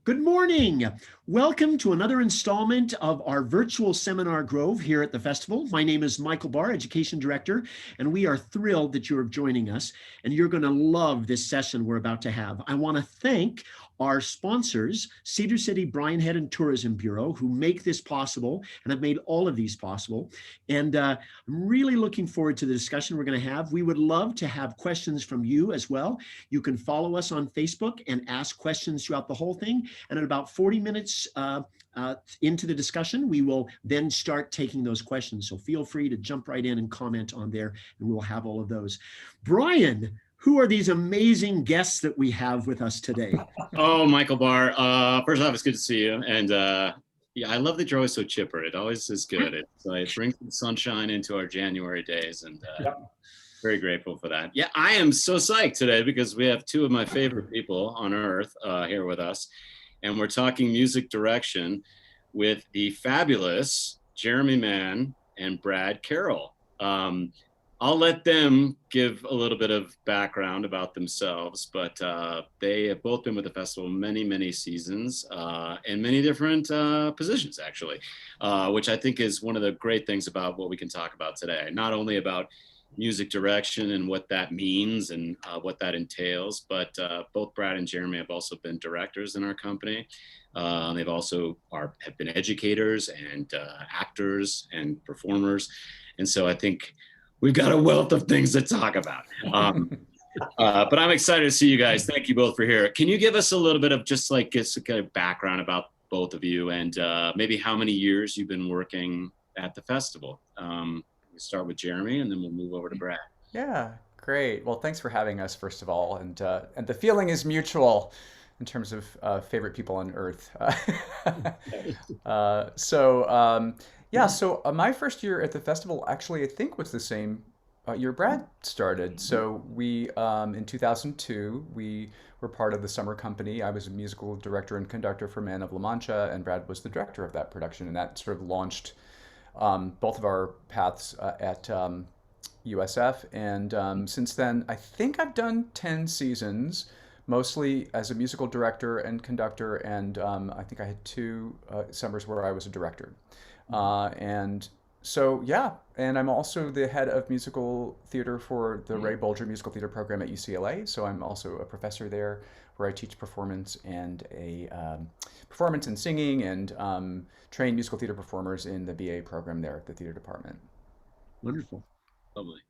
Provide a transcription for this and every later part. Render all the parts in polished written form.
Good morning. Welcome to another installment of our virtual seminar Grove here at the festival. My name is Michael Barr, Education Director, and we are thrilled that you're joining us, and you're going to love this session we're about to have. I want to thank our sponsors, Cedar City Bryan Head and Tourism Bureau, who make this possible and have made all of these possible. And I'm really looking forward to the discussion we're going to have. We would love to have questions from you as well. You can follow us on Facebook and ask questions throughout the whole thing. And at about 40 minutes into the discussion, we will then start taking those questions. So feel free to jump right in and comment on there, and we'll have all of those. Brian, who are these amazing guests that we have with us today? Oh, Michael Barr. First off, it's good to see you. And yeah, I love that you're always so chipper. It always is good. It brings the sunshine into our January days, and very grateful for that. Yeah, I am so psyched today because we have two of my favorite people on earth here with us. And we're talking music direction with the fabulous Jeremy Mann and Brad Carroll. I'll let them give a little bit of background about themselves, but they have both been with the festival many, many seasons in many different positions, actually, which I think is one of the great things about what we can talk about today. Not only about music direction and what that means and what that entails, but both Brad and Jeremy have also been directors in our company. They've also have been educators and actors and performers. And so I think we've got a wealth of things to talk about. But I'm excited to see you guys. Thank you both for here. Can you give us a little bit of just like a kind of background about both of you and maybe how many years you've been working at the festival? We'll start with Jeremy and then we'll move over to Brad. Yeah, great. Well, thanks for having us, first of all. And the feeling is mutual in terms of favorite people on earth. So my first year at the festival actually, I think, was the same year Brad started. So we, in 2002, we were part of the summer company. I was a musical director and conductor for Man of La Mancha, and Brad was the director of that production. And that sort of launched both of our paths at USF. And since then, I think I've done 10 seasons, mostly as a musical director and conductor. And I think I had two summers where I was a director. And so, yeah, and I'm also the head of musical theater for the Ray Bolger Musical Theater program at UCLA. So I'm also a professor there where I teach performance and performance and singing and train musical theater performers in the BA program there at the theater department. Wonderful. Lovely.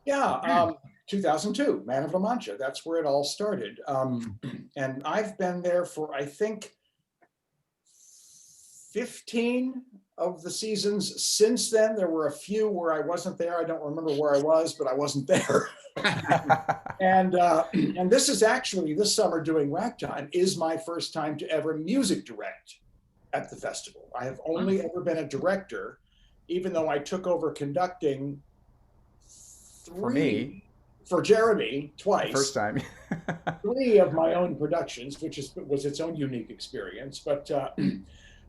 Yeah, 2002, Man of La Mancha. That's where it all started. And I've been there for, I think, 15 of the seasons since then. There were a few where I wasn't there. I don't remember where I was, but I wasn't there. And this is actually, this summer doing Ragtime is my first time to ever music direct at the festival. I have only ever been a director, even though I took over conducting for Jeremy twice. First time. 3 of my own productions, which was its own unique experience. But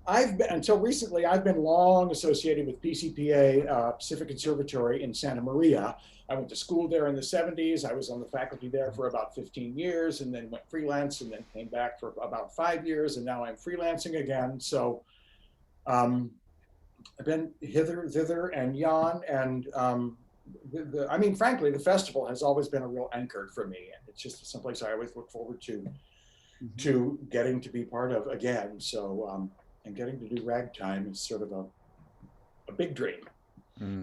I've been, until recently, I've been long associated with PCPA, Pacific Conservatory in Santa Maria. I went to school there in the 70s. I was on the faculty there for about 15 years and then went freelance and then came back for about 5 years. And now I'm freelancing again. So I've been hither, thither, and yon. And I mean, frankly, the festival has always been a real anchor for me. It's just someplace I always look forward to getting to be part of again. So, and getting to do Ragtime is sort of a big dream.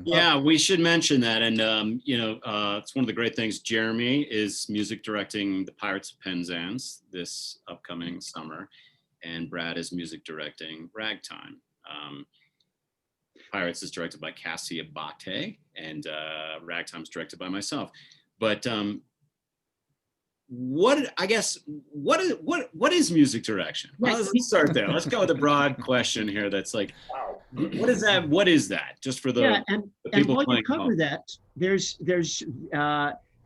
Yeah, we should mention that. And, it's one of the great things. Jeremy is music directing The Pirates of Penzance this upcoming summer. And Brad is music directing Ragtime. Pirates is directed by Cassie Abate and Ragtime is directed by myself. But what is music direction? Well, let's start there. Let's go with a broad question here. That's like, what is that? What is that? Just for the people and while you cover that,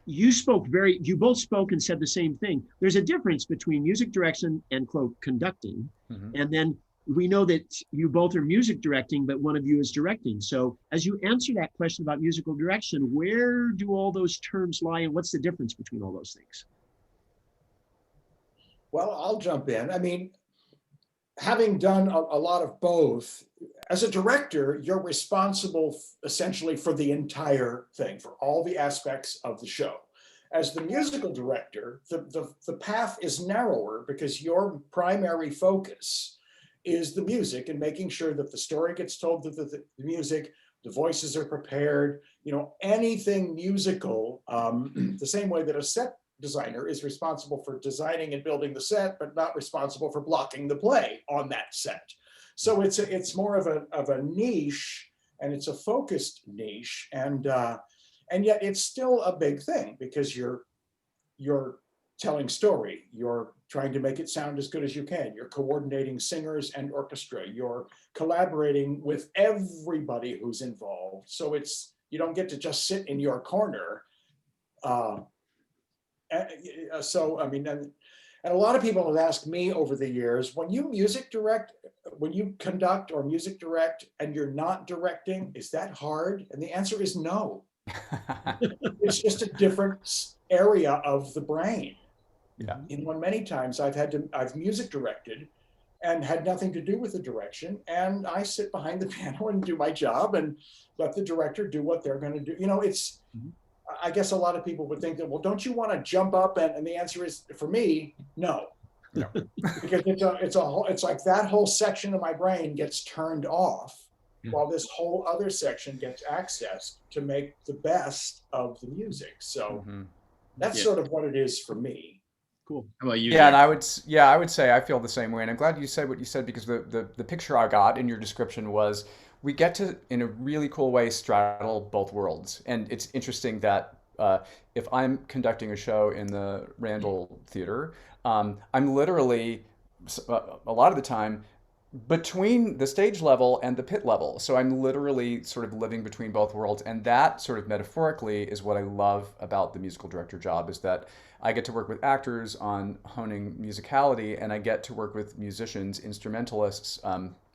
you both spoke and said the same thing. There's a difference between music direction and quote conducting, and then we know that you both are music directing, but one of you is directing. So as you answer that question about musical direction, where do all those terms lie and what's the difference between all those things? Well, I'll jump in. I mean, having done a lot of both, as a director, you're responsible essentially for the entire thing, for all the aspects of the show. As the musical director, the path is narrower because your primary focus is the music and making sure that the story gets told through the music, the voices are prepared, anything musical, the same way that a set designer is responsible for designing and building the set, but not responsible for blocking the play on that set. So it's more of a niche, and it's a focused niche, and yet it's still a big thing because you're telling story, you're trying to make it sound as good as you can, you're coordinating singers and orchestra, you're collaborating with everybody who's involved. So you don't get to just sit in your corner. So, I mean, and a lot of people have asked me over the years, when you music direct, when you conduct or music direct and you're not directing, is that hard? And the answer is no. It's just a different area of the brain. Yeah. Many times I've music directed and had nothing to do with the direction. And I sit behind the piano and do my job and let the director do what they're going to do. I guess a lot of people would think that, well, don't you want to jump up? And the answer is, for me, no. No. Because it's like that whole section of my brain gets turned off while this whole other section gets access to make the best of the music. So that's sort of what it is for me. Cool. How about you? Yeah, Jack? and I would say I feel the same way, and I'm glad you said what you said, because the picture I got in your description was we get to, in a really cool way, straddle both worlds. And it's interesting that if I'm conducting a show in the Randall Theater, I'm literally a lot of the time between the stage level and the pit level. So I'm literally sort of living between both worlds. And that sort of metaphorically is what I love about the musical director job, is that I get to work with actors on honing musicality, and I get to work with musicians, instrumentalists,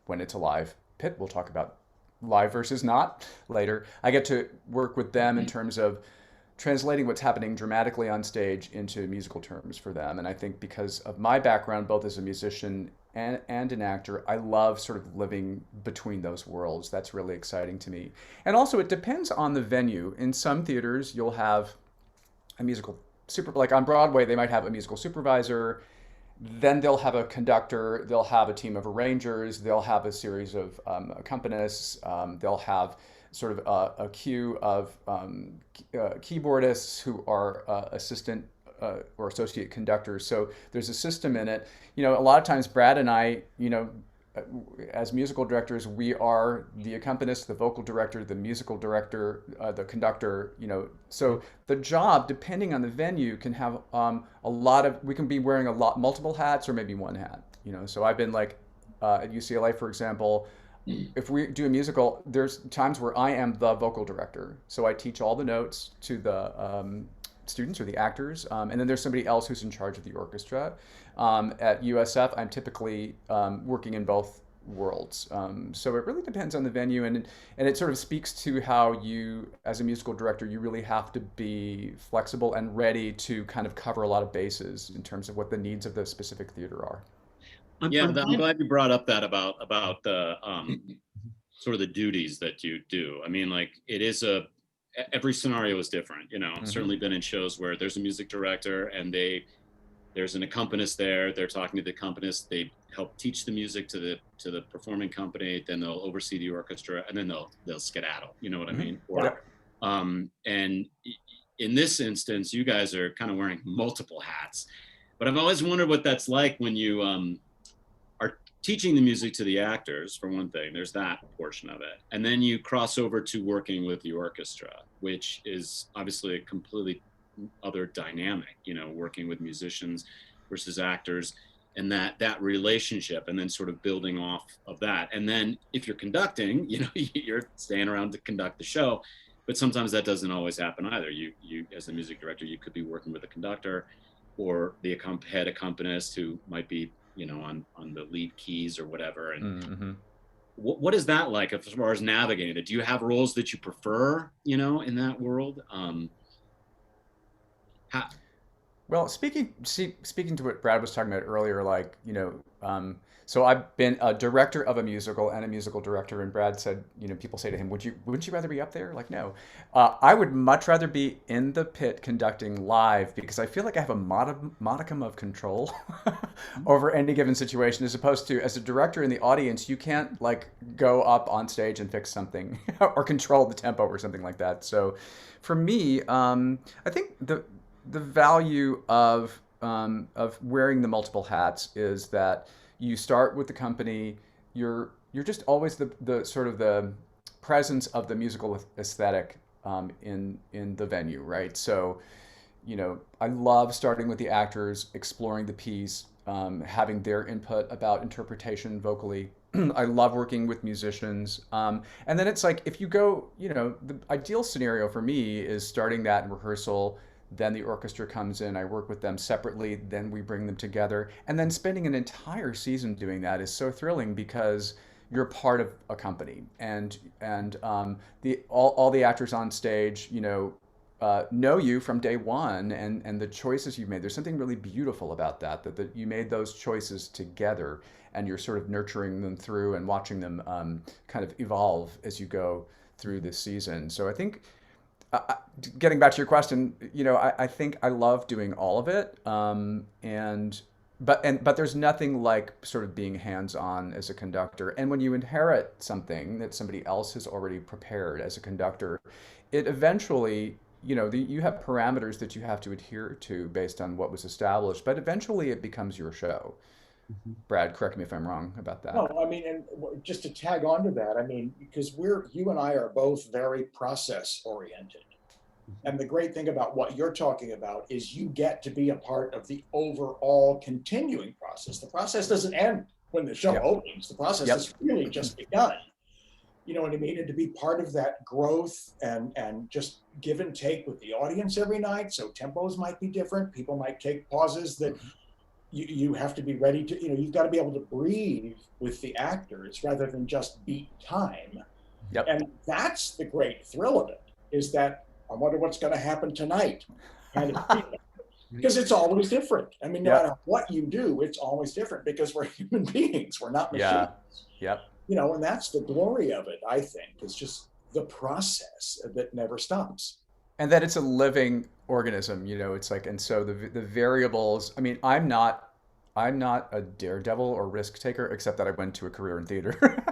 when it's a live pit. We'll talk about live versus not later. I get to work with them in terms of translating what's happening dramatically on stage into musical terms for them. And I think because of my background, both as a musician and an actor, I love sort of living between those worlds. That's really exciting to me. And also, it depends on the venue. In some theaters, you'll have a musical like on Broadway, they might have a musical supervisor, then they'll have a conductor, they'll have a team of arrangers, they'll have a series of accompanists, they'll have sort of a queue of keyboardists who are assistant or associate conductors. So there's a system in it. A lot of times Brad and I, as musical directors, we are the accompanist, the vocal director, the musical director, the conductor, So the job, depending on the venue, can have we can be wearing multiple hats or maybe one hat, So I've been like, at UCLA, for example, if we do a musical, there's times where I am the vocal director. So I teach all the notes to the students or the actors, and then there's somebody else who's in charge of the orchestra. At USF, I'm typically working in both worlds. So it really depends on the venue, and it sort of speaks to how you, as a musical director, you really have to be flexible and ready to kind of cover a lot of bases in terms of what the needs of the specific theater are. I'm glad you brought up that about the sort of the duties that you do. I mean, like, it is every scenario is different. I've certainly been in shows where there's a music director and there's an accompanist there. They're talking to the accompanist. They help teach the music to the performing company. Then they'll oversee the orchestra, and then they'll skedaddle. You know what I mean? Or, and in this instance, you guys are kind of wearing multiple hats. But I've always wondered what that's like when you are teaching the music to the actors, for one thing. There's that portion of it. And then you cross over to working with the orchestra, which is obviously a completely other dynamic, working with musicians versus actors, and that relationship, and then sort of building off of that. And then if you're conducting, you're staying around to conduct the show, but sometimes that doesn't always happen either. You as a music director, you could be working with a conductor or the head accompanist who might be on the lead keys or whatever. And what is that like as far as navigating it? Do you have roles that you prefer, in that world? Well, speaking to what Brad was talking about earlier, like, so I've been a director of a musical and a musical director, and Brad said, people say to him, wouldn't you rather be up there? Like, no, I would much rather be in the pit conducting live because I feel like I have a modicum of control over any given situation, as opposed to as a director in the audience, you can't like go up on stage and fix something or control the tempo or something like that. So, for me, I think the value of wearing the multiple hats is that you start with the company. You're just always the sort of the presence of the musical aesthetic in the venue, right? So, I love starting with the actors, exploring the piece, having their input about interpretation vocally. I love working with musicians. And then it's like if you go, the ideal scenario for me is starting that in rehearsal, then the orchestra comes in, I work with them separately, then we bring them together. And then spending an entire season doing that is so thrilling because you're part of a company and the all the actors on stage, know you from day one and the choices you've made. There's something really beautiful about that you made those choices together and you're sort of nurturing them through and watching them kind of evolve as you go through this season. So I think getting back to your question, I think I love doing all of it. But there's nothing like sort of being hands-on as a conductor. And when you inherit something that somebody else has already prepared as a conductor, it eventually, you have parameters that you have to adhere to based on what was established, but eventually it becomes your show. Brad, correct me if I'm wrong about that. No, I mean, and just to tag on to that, I mean, because you and I are both very process oriented. And the great thing about what you're talking about is you get to be a part of the overall continuing process. The process doesn't end when the show opens. The process has really just begun. You know what I mean? And to be part of that growth and just give and take with the audience every night. So tempos might be different. People might take pauses that you have to be ready to, you've got to be able to breathe with the actors rather than just beat time. And that's the great thrill of it, is that I wonder what's going to happen tonight. Kind of because it's always different. I mean, no matter what you do, it's always different because we're human beings. We're not machines. And that's the glory of it, I think, is just the process that never stops. And that it's a living organism, it's like, and so the variables, I mean, I'm not a daredevil or risk taker, except that I went to a career in theater.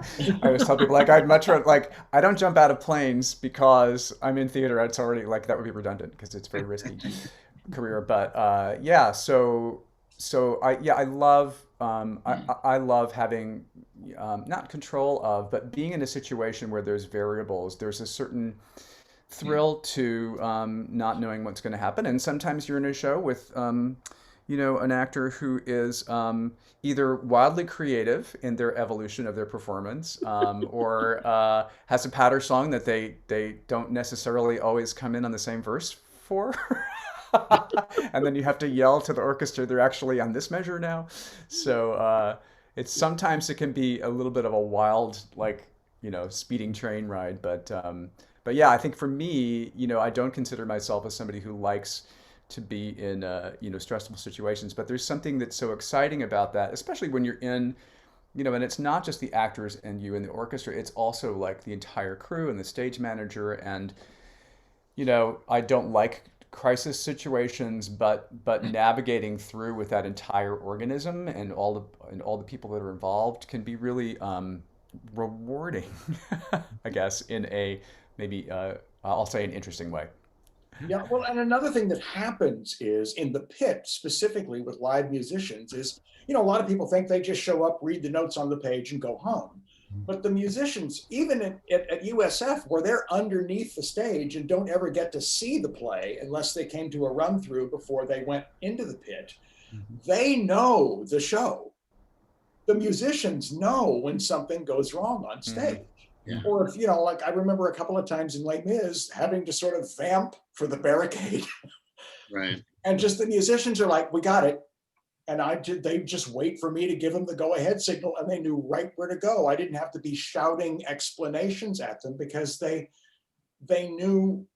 I always tell people, like, I'd much rather, like, I don't jump out of planes because I'm in theater. It's already, like, that would be redundant because it's a very risky career. But I love, I love having, not control of, but being in a situation where there's variables. There's a certain thrill to not knowing what's going to happen. And sometimes you're in a show with, an actor who is either wildly creative in their evolution of their performance or has a patter song that they don't necessarily always come in on the same verse for. And then you have to yell to the orchestra, they're actually on this measure now. So sometimes it can be a little bit of a wild, like, speeding train ride. But yeah, I think for me, I don't consider myself as somebody who likes to be in, stressful situations. But there's something that's so exciting about that, especially when you're in, and it's not just the actors and you and the orchestra, it's also like the entire crew and the stage manager. And, I don't like crisis situations, but navigating through with that entire organism and all the people that are involved can be really rewarding, I guess, in a maybe I'll say an interesting way. Yeah, well, and another thing that happens is in the pit, specifically with live musicians, is, a lot of people think they just show up, read the notes on the page and go home. But the musicians, even at USF, where they're underneath the stage and don't ever get to see the play unless they came to a run through before they went into the pit, they know the show. The musicians know when something goes wrong on stage. Yeah. Or if, like I remember a couple of times in Les Mis having to sort of vamp for the barricade. Right. And just the musicians are like, we got it. And they just wait for me to give them the go-ahead signal, and they knew right where to go. I didn't have to be shouting explanations at them because they knew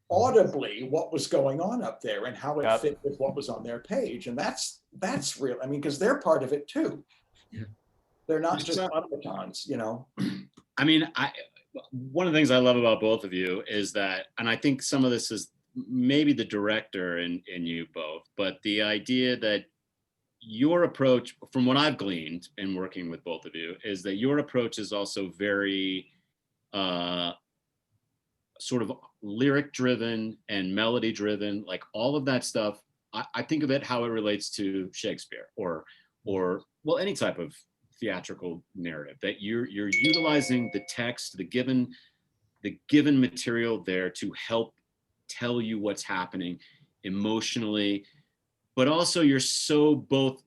audibly what was going on up there and how it Yep. fit with what was on their page. And that's real. I mean, because they're part of it too. Yeah. They're not just automatons, you know. I mean, one of the things I love about both of you is that, and I think some of this is maybe the director in you both, but the idea that your approach, from what I've gleaned in working with both of you, is that your approach is also very sort of lyric driven and melody driven, like all of that stuff. I think of it how it relates to Shakespeare or well, any type of theatrical narrative, that you're utilizing the text, the given material there to help tell you what's happening emotionally, but also you're so both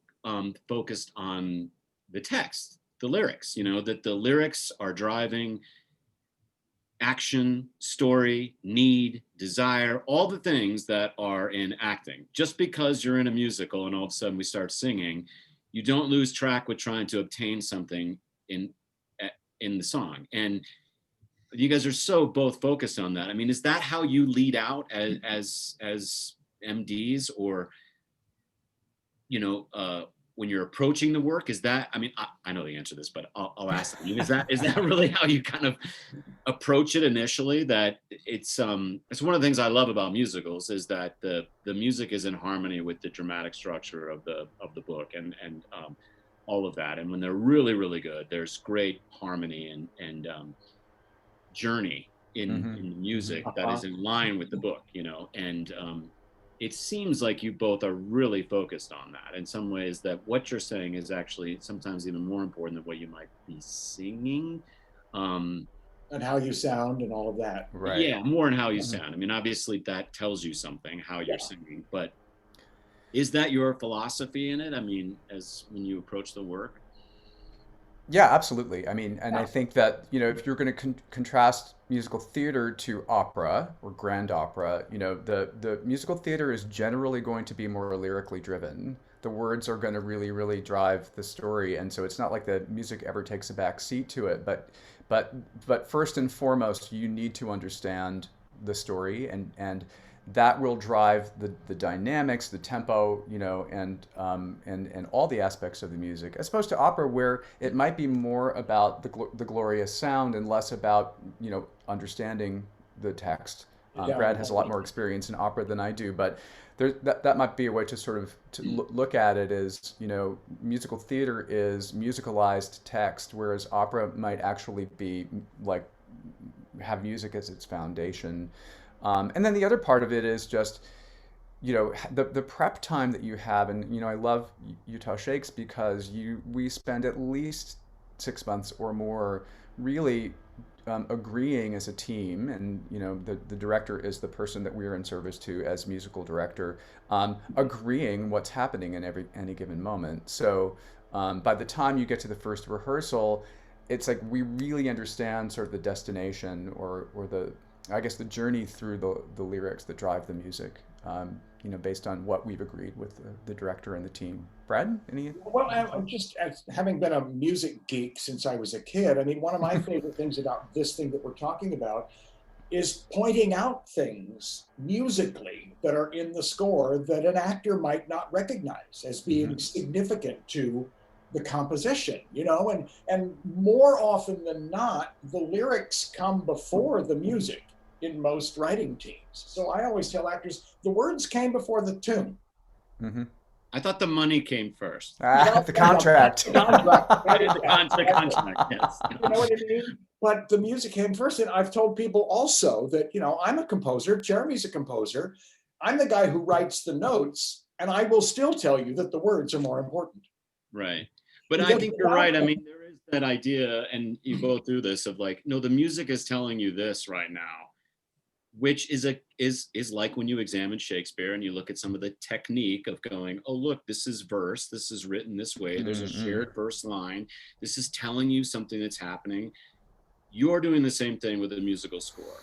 focused on the text, the lyrics, you know, that the lyrics are driving action, story, need, desire, all the things that are in acting. Just because you're in a musical and all of a sudden we start singing, you don't lose track with trying to obtain something in the song. And you guys are so both focused on that. I mean, is that how you lead out as MDs, or, you know, when you're approaching the work? Is that, I mean, I know the answer to this, but I'll ask. I mean, is that really how you kind of approach it initially? That it's one of the things I love about musicals is that the music is in harmony with the dramatic structure of the book and all of that. And when they're really, really good, there's great harmony and journey in the music that is in line with the book, you know. And it seems like you both are really focused on that in some ways, that what you're saying is actually sometimes even more important than what you might be singing. And how you sound and all of that. Right. Yeah, more in how you sound. I mean, obviously that tells you something, how you're singing, but is that your philosophy in it? I mean, as when you approach the work? Yeah, absolutely. I mean, and I think that, you know, if you're going to contrast musical theater to opera or grand opera, you know, the musical theater is generally going to be more lyrically driven. The words are going to really, really drive the story, and so it's not like the music ever takes a back seat to it. But first and foremost, you need to understand the story, and that will drive the dynamics, the tempo, you know, and all the aspects of the music, as opposed to opera, where it might be more about the glorious sound and less about, you know, understanding the text. Brad has a lot more experience in opera than I do, but that might be a way to sort of look at it as, you know, musical theater is musicalized text, whereas opera might actually be like have music as its foundation. And then the other part of it is just, you know, the prep time that you have. And, you know, I love Utah Shakes because we spend at least 6 months or more really agreeing as a team. And, you know, the director is the person that we're in service to as musical director, agreeing what's happening in any given moment. So by the time you get to the first rehearsal, it's like we really understand sort of the destination or I guess the journey through the lyrics that drive the music, you know, based on what we've agreed with the director and the team. Brad, any? Well, I'm just, having been a music geek since I was a kid, I mean, one of my favorite things about this thing that we're talking about is pointing out things musically that are in the score that an actor might not recognize as being significant to the composition, you know, and more often than not, the lyrics come before the music in most writing teams. So I always tell actors, the words came before the tune. I thought the money came first. The contract. The contract. The contract, yes. You know what I mean? But the music came first. And I've told people also that, you know, I'm a composer, Jeremy's a composer. I'm the guy who writes the notes, and I will still tell you that the words are more important. Right. But I think you're right. I mean, there is that idea, and you go through this of like, no, the music is telling you this right now, which is like when you examine Shakespeare and you look at some of the technique of going, oh, look, this is verse, this is written this way, there's a shared verse line, this is telling you something that's happening. You're doing the same thing with a musical score.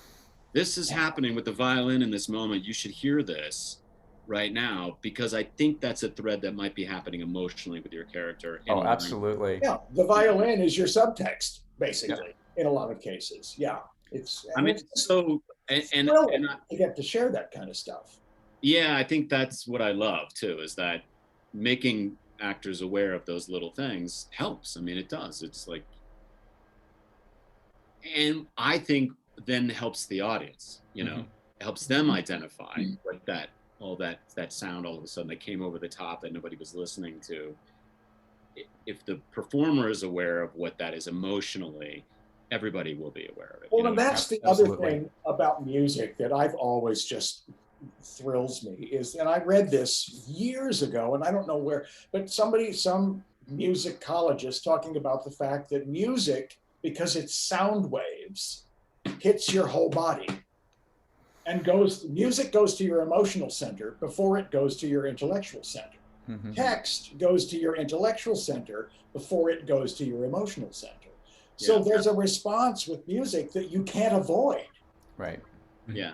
This is happening with the violin in this moment. You should hear this right now, because I think that's a thread that might be happening emotionally with your character. Oh, absolutely. Yeah, the violin is your subtext, basically, in a lot of cases. Yeah, it's. I mean, so and thrilling to get to share that kind of stuff. yeah, I think that's what I love too, is that making actors aware of those little things helps. I mean, it does. It's like, and I think then helps the audience, you know, helps them identify what that sound all of a sudden that came over the top that nobody was listening to. If the performer is aware of what that is emotionally, everybody will be aware of it. Well, You know? and that's the other thing about music that I've always just thrills me is, and I read this years ago, and I don't know where, but some musicologist talking about the fact that music, because it's sound waves, hits your whole body and music goes to your emotional center before it goes to your intellectual center. Text goes to your intellectual center before it goes to your emotional center. So there's a response with music that you can't avoid. Right. Yeah.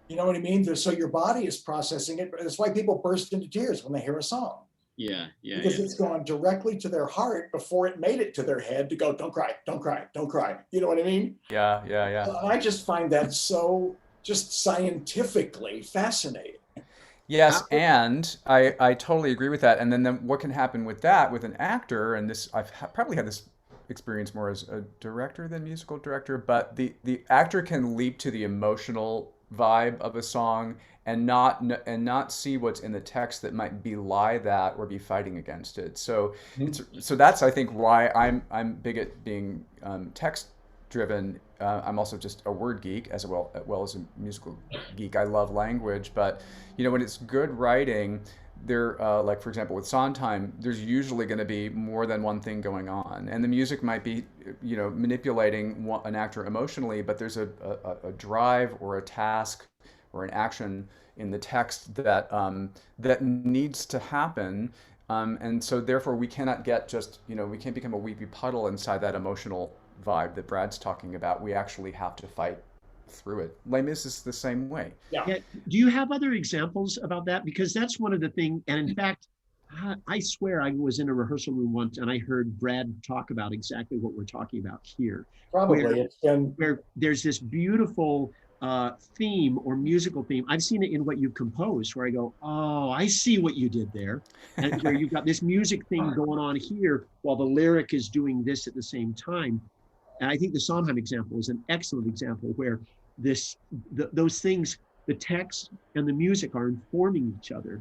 You know what I mean? So your body is processing it. That's why people burst into tears when they hear a song. Yeah. Because it's gone directly to their heart before it made it to their head to go, don't cry, don't cry, don't cry. You know what I mean? Yeah. I just find that so just scientifically fascinating. Yes, and I totally agree with that. And then what can happen with that with an actor, and this I've probably had this experience more as a director than musical director, but the actor can leap to the emotional vibe of a song and not see what's in the text that might belie that or be fighting against it. So so that's, I think, why I'm big at being text driven. I'm also just a word geek as well as a musical geek. I love language, but when it's good writing, there, like for example with Sondheim, there's usually going to be more than one thing going on, and the music might be manipulating an actor emotionally, but there's a drive or a task or an action in the text that that needs to happen. And so therefore we cannot get just, we can't become a weepy puddle inside that emotional vibe that Brad's talking about. We actually have to fight through it. Les Mis is the same way. Yeah. Do you have other examples about that? Because that's one of the things, and in fact, I swear I was in a rehearsal room once and I heard Brad talk about exactly what we're talking about here. Probably where there's this beautiful theme or musical theme. I've seen it in what you composed, where I go, oh, I see what you did there. And where you've got this music thing going on here while the lyric is doing this at the same time. And I think the Sondheim example is an excellent example where those things, the text and the music, are informing each other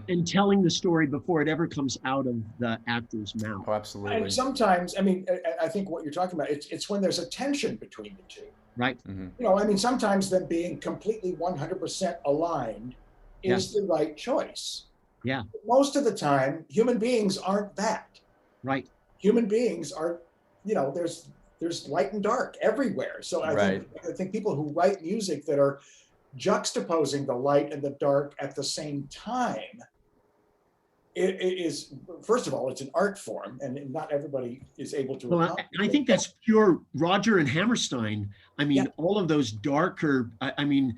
and telling the story before it ever comes out of the actor's mouth. Oh, absolutely. And sometimes, I mean, I think what you're talking about, it's when there's a tension between the two. Right. I mean, sometimes them being completely 100% aligned is the right choice. Yeah. But most of the time, human beings aren't that. Right. Human beings are, there's light and dark everywhere. So I think people who write music that are juxtaposing the light and the dark at the same time, it is, first of all, it's an art form, and not everybody is able to. Well, I think that's pure Roger and Hammerstein. I mean, all of those darker, I mean,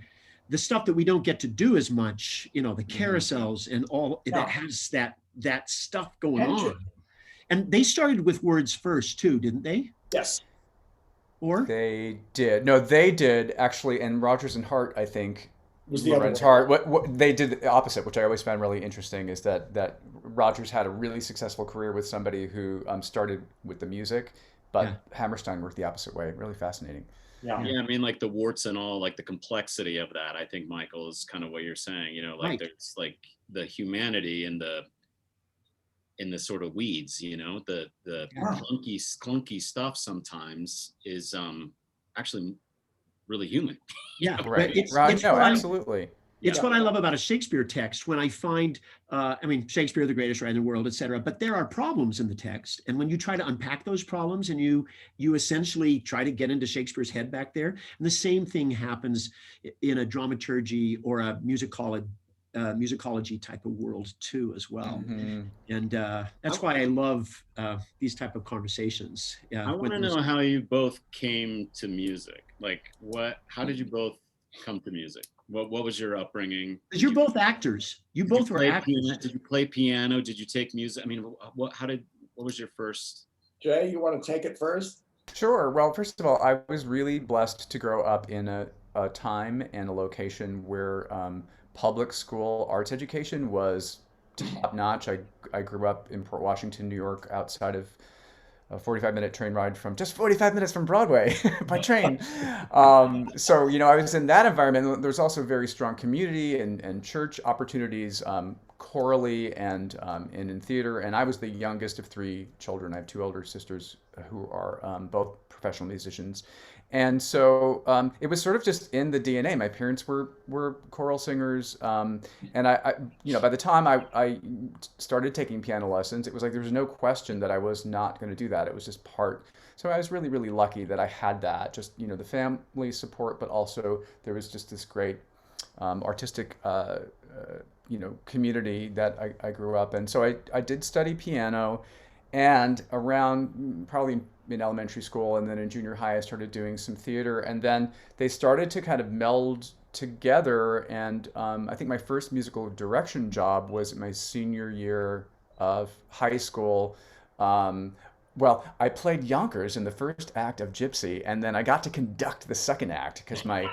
the stuff that we don't get to do as much, the carousels and all that has that stuff going on. And they started with words first too, didn't they? Yes. Or they did. No, they did actually. And Rodgers and Hart, I think, was the other Hart. What they did the opposite, which I always found really interesting, is that Rodgers had a really successful career with somebody who started with the music, but Hammerstein worked the opposite way. Really fascinating. Yeah, I mean, like the warts and all, like the complexity of that. I think, Michael, is kind of what you're saying. There's like the humanity in the sort of weeds, the clunky stuff sometimes is actually really human. Yeah, right. It's absolutely. It's what I love about a Shakespeare text when I find, Shakespeare, the greatest writer in the world, et cetera, but there are problems in the text. And when you try to unpack those problems and you essentially try to get into Shakespeare's head back there, and the same thing happens in a dramaturgy or a musicology type of world too, as well. And that's why I love these type of conversations. I want to know how you both came to music. Like how did you both come to music? What was your upbringing? Because you're both actors. You both were actors. Did you play piano? Did you take music? I mean, what was your first? Jay, you want to take it first? Sure. Well, first of all, I was really blessed to grow up in a time and a location where public school arts education was top notch. I grew up in Port Washington, New York, outside of a 45-minute train ride from just 45 minutes from Broadway by train. So, I was in that environment. There's also very strong community and church opportunities, chorally and in theater. And I was the youngest of three children. I have two older sisters who are both professional musicians. And so it was sort of just in the DNA. My parents were choral singers, and by the time I started taking piano lessons, it was like there was no question that I was not going to do that. It was just part. So I was really, really lucky that I had that. Just the family support, but also there was just this great artistic community that I grew up in. So I did study piano, and around probably in elementary school and then in junior high, I started doing some theater, and then they started to kind of meld together. And I think my first musical direction job was my senior year of high school. Well, I played Yonkers in the first act of Gypsy, and then I got to conduct the second act because my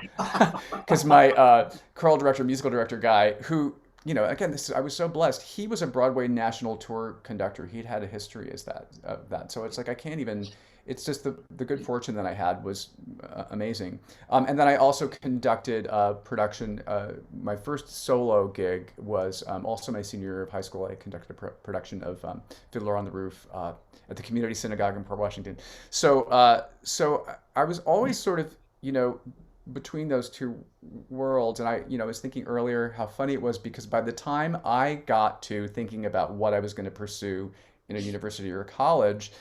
choral director, musical director guy, who again, I was so blessed. He was a Broadway national tour conductor. He'd had a history as that. So it's like I can't even. It's just the good fortune that I had was amazing. And then I also conducted a production. My first solo gig was also my senior year of high school. I conducted a production of Fiddler on the Roof at the Community Synagogue in Port Washington. So I was always sort of between those two worlds. And I was thinking earlier how funny it was because by the time I got to thinking about what I was going to pursue in a university or a college,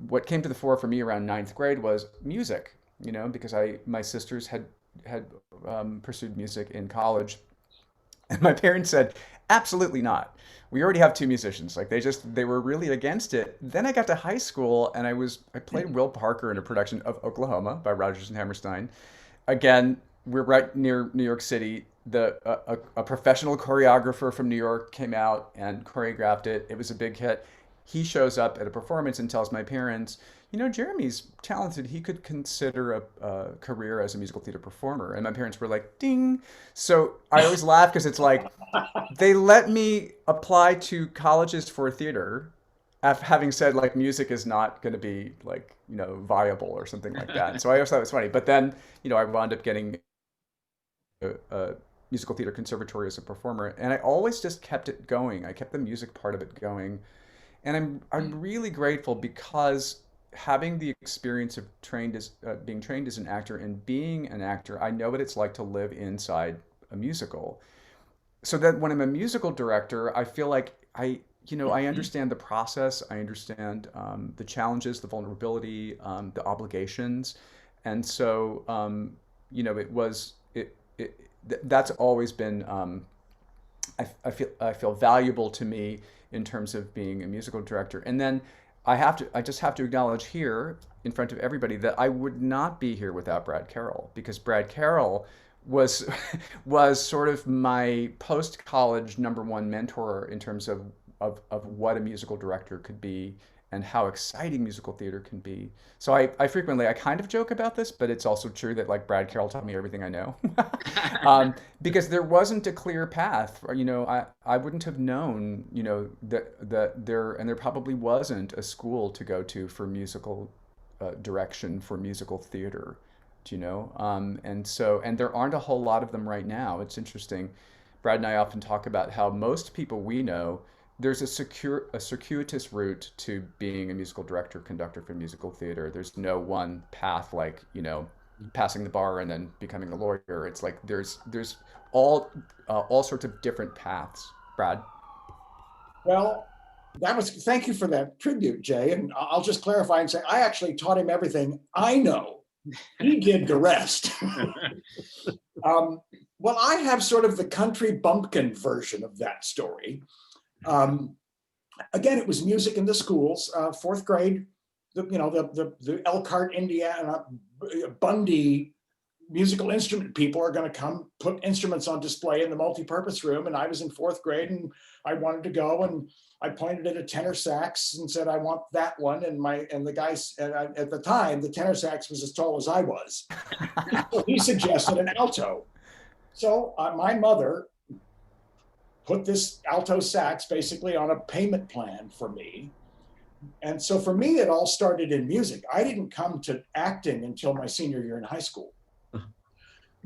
what came to the fore for me around ninth grade was music, because my sisters had pursued music in college. And my parents said, absolutely not. We already have two musicians. Like they were really against it. Then I got to high school and I played Will Parker in a production of Oklahoma by Rodgers and Hammerstein. Again, we're right near New York City. A professional choreographer from New York came out and choreographed it. It was a big hit. He shows up at a performance and tells my parents, Jeremy's talented. He could consider a career as a musical theater performer. And my parents were like, ding. So I always laugh because it's like they let me apply to colleges for theater after having said like music is not going to be like, viable or something like that. And so I always thought it was funny. But then, I wound up getting a musical theater conservatory as a performer. And I always just kept it going. I kept the music part of it going. And I'm really grateful because having the experience of being trained as an actor and being an actor, I know what it's like to live inside a musical. So that when I'm a musical director, I feel like I understand the process. I understand the challenges, the vulnerability, the obligations, and so that's always been I feel valuable to me in terms of being a musical director. And then I just have to acknowledge here in front of everybody that I would not be here without Brad Carroll, because Brad Carroll was sort of my post-college number one mentor in terms of what a musical director could be and how exciting musical theater can be. So I frequently, I kind of joke about this, but it's also true that like Brad Carroll taught me everything I know. Because there wasn't a clear path. I wouldn't have known, that there probably wasn't a school to go to for musical direction, for musical theater, and there aren't a whole lot of them right now. It's interesting. Brad and I often talk about how most people we know, there's a circuitous route to being a musical director, conductor for musical theater. There's no one path like, passing the bar and then becoming a lawyer. It's like there's all sorts of different paths. Brad? Well, thank you for that tribute, Jay. And I'll just clarify and say, I actually taught him everything I know. He did the rest. Well, I have sort of the country bumpkin version of that story. Again, it was music in the schools. Fourth grade, the Elkhart, Indiana, Bundy musical instrument people are going to come put instruments on display in the multipurpose room. And I was in 4th grade and I wanted to go, and I pointed at a tenor sax and said, I want that one. And the guys at the time, the tenor sax was as tall as I was. So he suggested an alto. So my mother put this alto sax basically on a payment plan for me. And so for me, it all started in music. I didn't come to acting until my senior year in high school.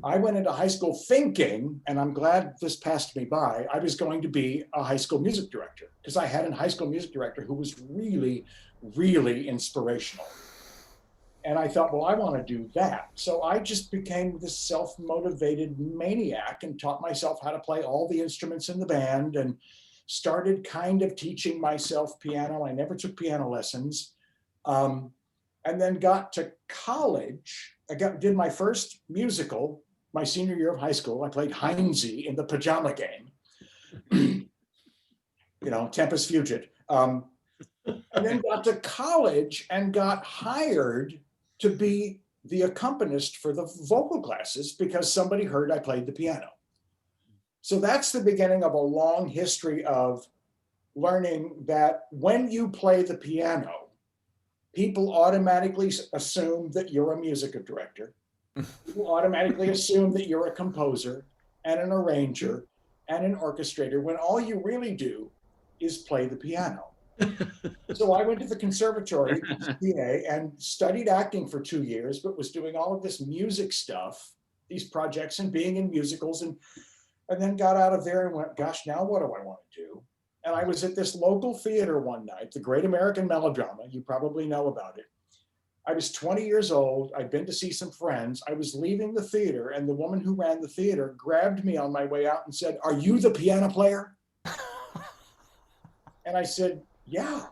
I went into high school thinking, and I'm glad this passed me by, I was going to be a high school music director, because I had a high school music director who was really, really inspirational. And I thought, well, I want to do that. So I just became this self-motivated maniac and taught myself how to play all the instruments in the band, and started kind of teaching myself piano. I never took piano lessons. And then got to college. Did my first musical my senior year of high school. I played Heinze in the Pajama Game. Tempus Fugit. And then got to college and got hired to be the accompanist for the vocal classes because somebody heard I played the piano. So that's the beginning of a long history of learning that when you play the piano, people automatically assume that you're a music director. People automatically assume that you're a composer and an arranger and an orchestrator, when all you really do is play the piano. So I went to the conservatory, PA, and studied acting for 2 years, but was doing all of this music stuff, these projects and being in musicals, and then got out of there and went, gosh, now what do I want to do? And I was at this local theater one night, the Great American Melodrama. You probably know about it. I was 20 years old. I'd been to see some friends. I was leaving the theater, and the woman who ran the theater grabbed me on my way out and said, "Are you the piano player?" And I said, "Yeah."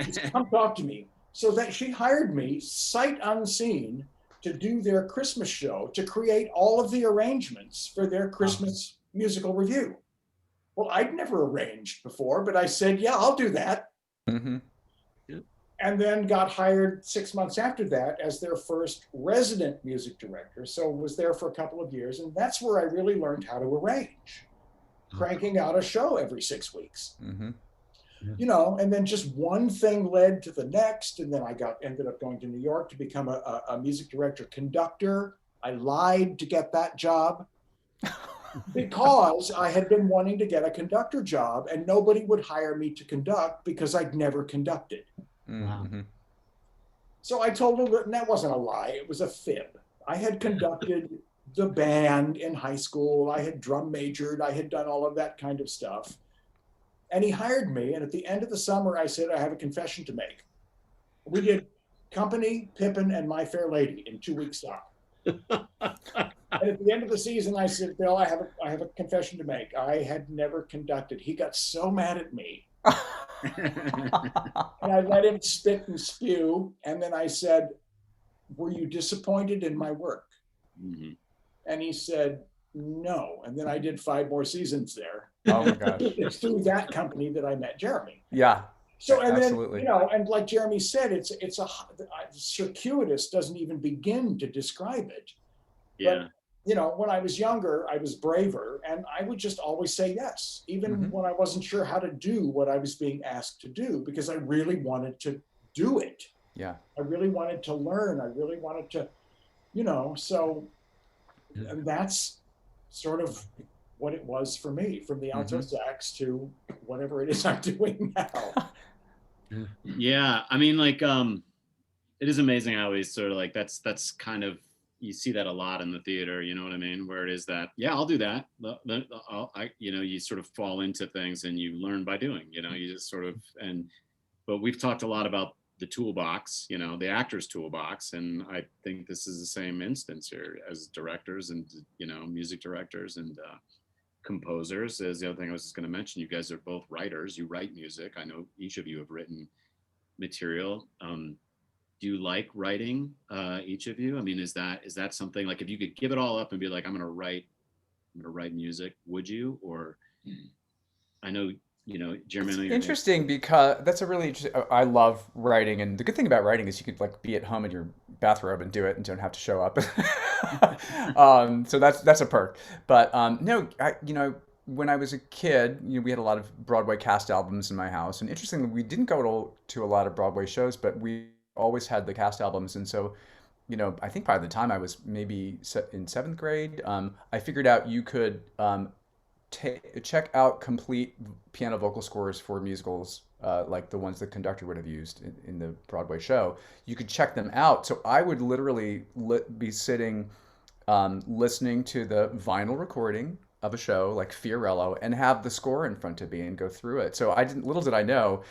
She said, "Come talk to me." So that she hired me sight unseen to do their Christmas show, to create all of the arrangements for their Christmas musical review. Well, I'd never arranged before, but I said, "Yeah, I'll do that." Mm-hmm. And then got hired 6 months after that as their first resident music director. So was there for a couple of years. And that's where I really learned how to arrange, cranking out a show every 6 weeks. Mm-hmm. And then just one thing led to the next. And then I ended up going to New York to become a music director conductor. I lied to get that job because I had been wanting to get a conductor job, and nobody would hire me to conduct because I'd never conducted. Mm-hmm. So I told him that wasn't a lie, it was a fib. I had conducted the band in high school, I had drum majored, I had done all of that kind of stuff. And he hired me, and at the end of the summer, I said, I have a confession to make. We did Company, Pippin, and My Fair Lady in 2 weeks' time. And at the end of the season, I said, "Bill, I have a confession to make. I had never conducted." He got so mad at me. And I let him spit and spew. And then I said, "Were you disappointed in my work?" Mm-hmm. And he said, "No." And then I did 5 more seasons there. Oh my gosh. It's through that company that I met Jeremy. Yeah. So, and absolutely. then, and like Jeremy said, it's circuitous doesn't even begin to describe it. Yeah. But, when I was younger, I was braver, and I would just always say yes, even when I wasn't sure how to do what I was being asked to do, because I really wanted to do it. Yeah. I really wanted to learn. I really wanted to, so and that's sort of what it was for me, from the alto sax to whatever it is I'm doing now. Yeah. I mean, like, it is amazing how he's sort of like, that's kind of, you see that a lot in the theater, you know what I mean? Where it is that, yeah, I'll do that. You sort of fall into things and you learn by doing, you just sort of, but we've talked a lot about the toolbox, the actor's toolbox. And I think this is the same instance here as directors and, music directors and composers. Is the other thing I was just going to mention. You guys are both writers. You write music. I know each of you have written material. Do you like writing, each of you? I mean, is that something, like, if you could give it all up and be like, I'm going to write music, would you? Or I know, Jeremy. It's interesting because that's a really interesting, I love writing, and the good thing about writing is you could like be at home in your bathrobe and do it and don't have to show up. So that's a perk. But no, when I was a kid, we had a lot of Broadway cast albums in my house, and interestingly, we didn't go to a lot of Broadway shows, but we always had the cast albums, and so I think by the time I was maybe in seventh grade, I figured out you could check out complete piano vocal scores for musicals, like the ones the conductor would have used in the Broadway show. You could check them out. So I would literally be sitting, listening to the vinyl recording of a show like Fiorello and have the score in front of me and go through it. So little did I know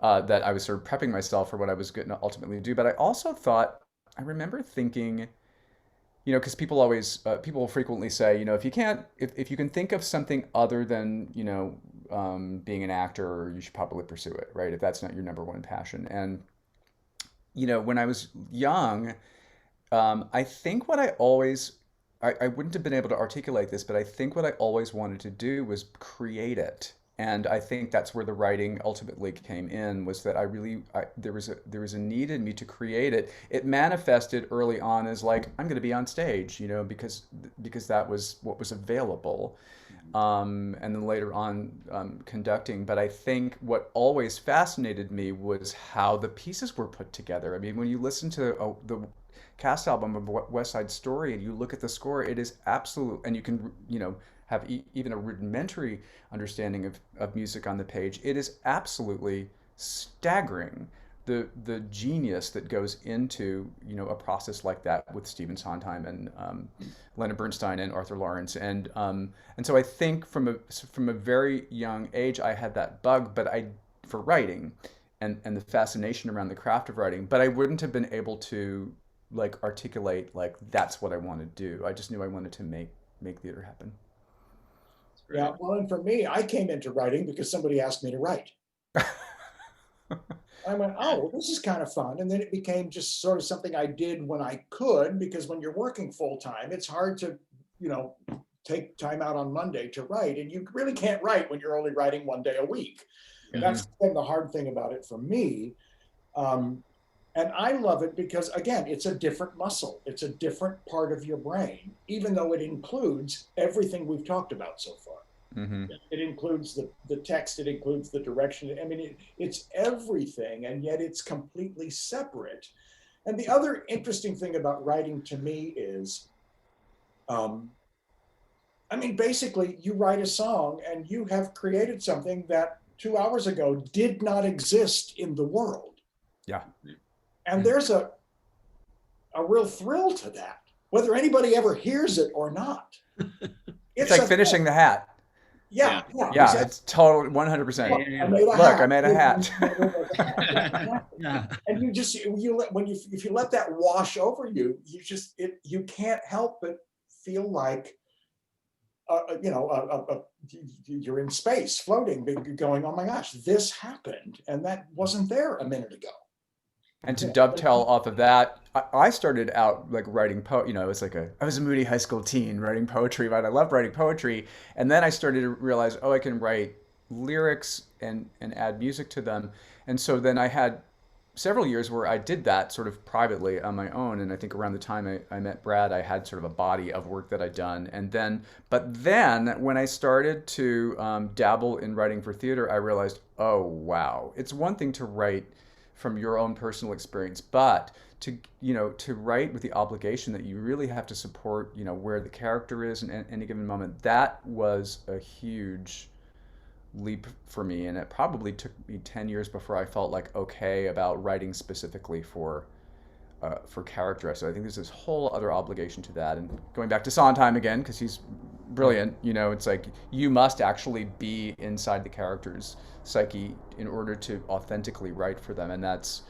that I was sort of prepping myself for what I was going to ultimately do. But I also thought, I remember thinking, because people frequently say, if you can think of something other than, being an actor, you should probably pursue it, right? If that's not your number one passion. And, when I was young, I think what I wouldn't have been able to articulate this, but I think what I always wanted to do was create it. And I think that's where the writing ultimately came in, was that there was a need in me to create it. It manifested early on as like, I'm going to be on stage, because that was what was available. And then later on, conducting. But I think what always fascinated me was how the pieces were put together. I mean, when you listen to the cast album of West Side Story and you look at the score, it is absolute, and you can, have even a rudimentary understanding of music on the page. It is absolutely staggering, the genius that goes into a process like that with Stephen Sondheim and Leonard Bernstein and Arthur Lawrence, and so I think from a very young age I had that bug, for writing and the fascination around the craft of writing, but I wouldn't have been able to like articulate like that's what I want to do. I just knew I wanted to make theater happen. Yeah, well, and for me, I came into writing because somebody asked me to write. I went, oh, this is kind of fun. And then it became just sort of something I did when I could, because when you're working full time, it's hard to, take time out on Monday to write. And you really can't write when you're only writing one day a week. Mm-hmm. That's been the hard thing about it for me. And I love it because, again, it's a different muscle. It's a different part of your brain, even though it includes everything we've talked about so far. Mm-hmm. It includes the text, it includes the direction. I mean, it's everything, and yet it's completely separate. And the other interesting thing about writing to me is, basically, you write a song and you have created something that 2 hours ago did not exist in the world. Yeah. And there's a real thrill to that, whether anybody ever hears it or not. It's like finishing the hat. Yeah, exactly. It's totally 100%. Look, I made a hat. Yeah. And if you let that wash over you, you can't help but feel like you're in space, floating, going, oh my gosh, this happened, and that wasn't there a minute ago. And to dovetail off of that, I started out like writing I was a moody high school teen writing poetry, but I loved writing poetry. And then I started to realize, I can write lyrics and add music to them. And so then I had several years where I did that sort of privately on my own. And I think around the time I met Brad, I had sort of a body of work that I'd done. But then when I started to dabble in writing for theater, I realized, oh, wow, it's one thing to write from your own personal experience, but to write with the obligation that you really have to support, where the character is in any given moment. That was a huge leap for me, and it probably took me 10 years before I felt like okay about writing specifically for character. So I think there's this whole other obligation to that. And going back to Sondheim again, because he's brilliant, it's like you must actually be inside the character's psyche in order to authentically write for them, and that's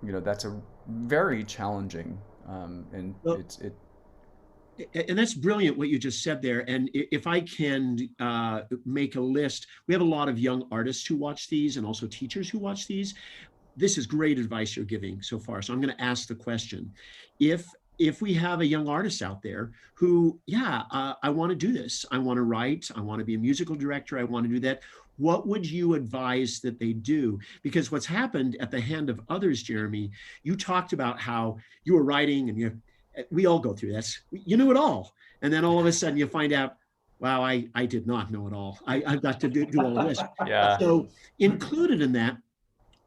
a very challenging and that's brilliant what you just said there. And if I can make a list, we have a lot of young artists who watch these and also teachers who watch these. This is great advice you're giving so far. So I'm going to ask the question. If we have a young artist out there who, I want to do this. I want to write. I want to be a musical director. I want to do that. What would you advise that they do? Because what's happened at the hand of others, Jeremy, you talked about how you were writing and We all go through this. You knew it all. And then all of a sudden you find out, wow, I did not know it all. I've got to do all of this. Yeah. So included in that,